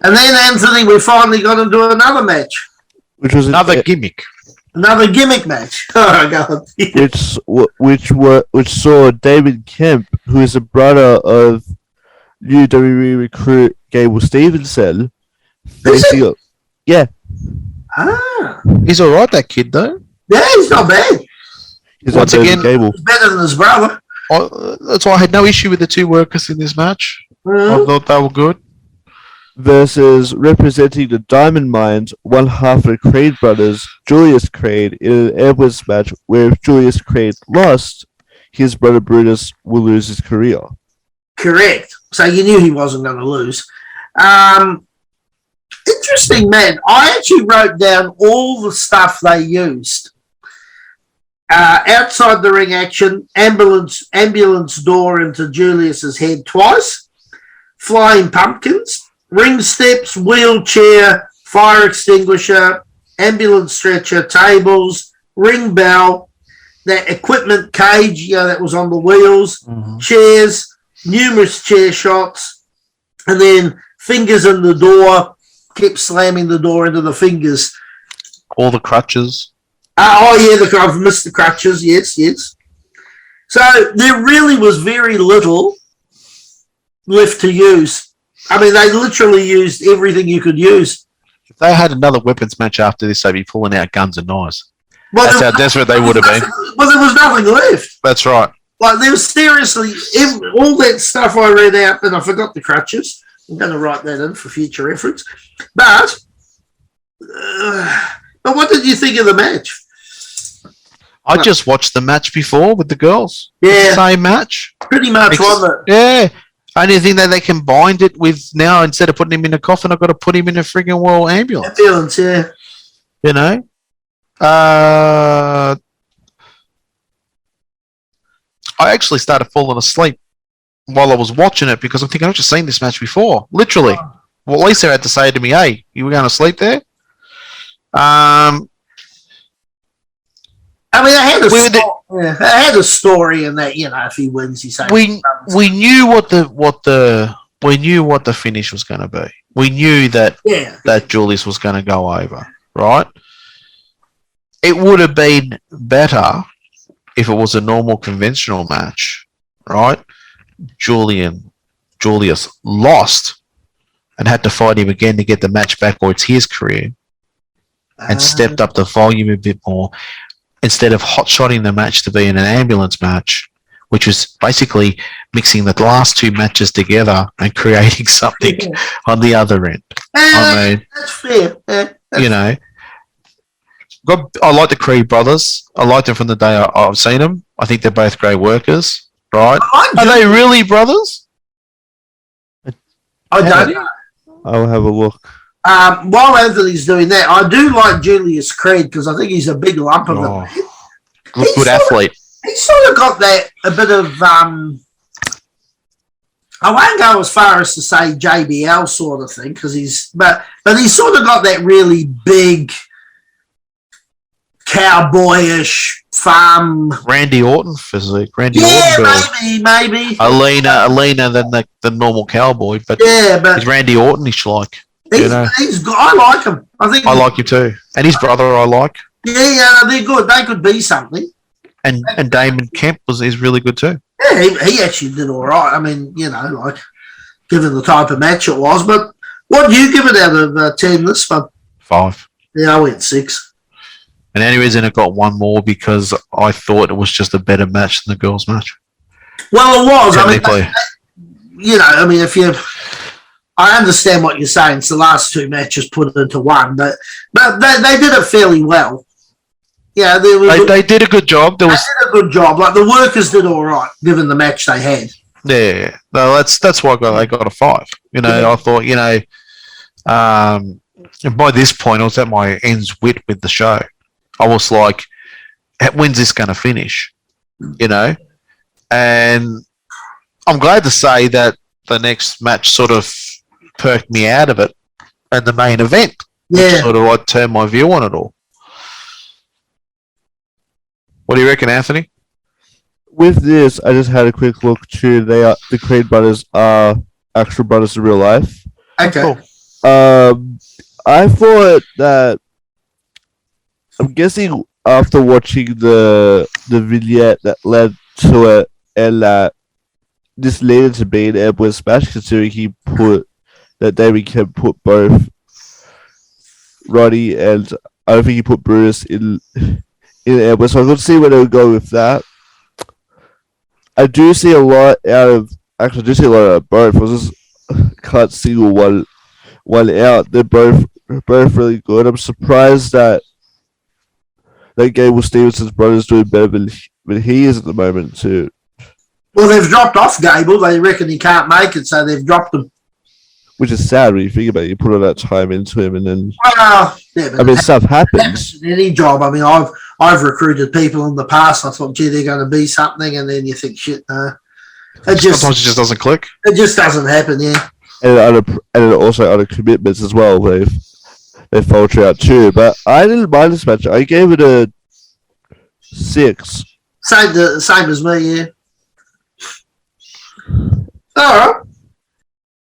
And then, Anthony, we finally got into another match. Which was Another gimmick. Another gimmick match. Oh, God. which saw Damon Kemp, who is a brother of new WWE recruit Gable Stevenson, facing up. Yeah. He's all right, that kid, though. Yeah, he's not bad. Once again, Gable. He's better than his brother. That's why I had no issue with the two workers in this match. I thought they were good. Versus representing the Diamond Mines, one half of the Creed brothers, Julius Creed, in an ambulance match where if Julius Creed lost, his brother Brutus will lose his career. Correct. So you knew he wasn't going to lose. Interesting, man. I actually wrote down all the stuff they used. Outside the ring action, ambulance door into Julius's head twice, flying pumpkins, ring steps, wheelchair, fire extinguisher, ambulance stretcher, tables, ring bell, that equipment cage, that was on the wheels, chairs, numerous chair shots, and then fingers in the door, kept slamming the door into the fingers. All the crutches. I've missed the crutches, yes. So there really was very little left to use. I mean, they literally used everything you could use. If they had another weapons match after this, they'd be pulling out guns and knives. Well, that's how desperate they would have been. Well, there was nothing left. That's right. Like, there was seriously all that stuff I read out, and I forgot the crutches. I'm going to write that in for future reference. But what did you think of the match? I just watched the match before with the girls. Yeah. The same match. Pretty much, wasn't it? Yeah. Only thing that they combined it with now, instead of putting him in a coffin, I've got to put him in a frigging Royal Ambulance. Ambulance, yeah. You know? I actually started falling asleep while I was watching it because I'm thinking, I've just seen this match before. Literally. Well, Lisa had to say to me, hey, you were going to sleep there? I mean, I had a story in that, if he wins, he says we knew what the finish was going to be. We knew that Julius was going to go over, right? It would have been better if it was a normal conventional match, right? Julius lost and had to fight him again to get the match back, or it's his career, and stepped up the volume a bit more. Instead of hot-shotting the match to be in an ambulance match, which was basically mixing the last two matches together and creating something on the other end. I mean, that's fair. I like the Creed brothers. I liked them from the day I've seen them. I think they're both great workers, right? Are they really brothers? I don't know. I'll have a look. While Anthony's doing that, I do like Julius Creed because I think he's a big lump of it. Good athlete. He sort of got that a bit of. I won't go as far as to say JBL sort of thing because but he's sort of got that really big, cowboyish farm. Randy Orton physique. Orton. Maybe. Alina than the normal cowboy, but he's Randy Orton-ish like. I like him. I like him too. And his brother I like. Yeah, they're good. They could be something. And Damon Kemp is really good too. Yeah, he actually did all right. I mean, like, given the type of match it was. But what do you give it out of 10 this one? 5. Yeah, I went 6. And the only reason it got 1 more because I thought it was just a better match than the girls' match. Well, it was. I understand what you're saying. It's the last 2 matches put into one, but they did it fairly well. Yeah, they did a good job. They did a good job. Like the workers did all right, given the match they had. Yeah, no, that's why they got a 5. I thought, by this point, I was at my end's wit with the show. I was like, when's this going to finish? And I'm glad to say that the next match sort of perked me out of it and the main event. Yeah. Sort of like turned my view on it all. What do you reckon, Anthony? With this, I just had a quick look too. The Creed brothers are actual brothers in real life. Okay. Cool. I thought that I'm guessing after watching the vignette that led to it, and that this led to being an Edwards match, considering that Damon Kemp put both Roddy and I don't think he put Brutus in Edwards. So I could see where they would go with that. I do see a lot out of both. I just can't single one out. They're both really good. I'm surprised that Gable Stevenson's brother's doing better than he is at the moment too. Well, they've dropped off Gable. They reckon he can't make it, so they've dropped him. Which is sad when you think about it. You put all that time into him, and then yeah, stuff happens. In any job. I mean, I've recruited people in the past. I thought, gee, they're going to be something, and then you think, shit, no. Sometimes it just doesn't click. It just doesn't happen, yeah. And also other commitments as well. They falter out too. But I didn't mind this match. I gave it a 6. Same as me, yeah. All right.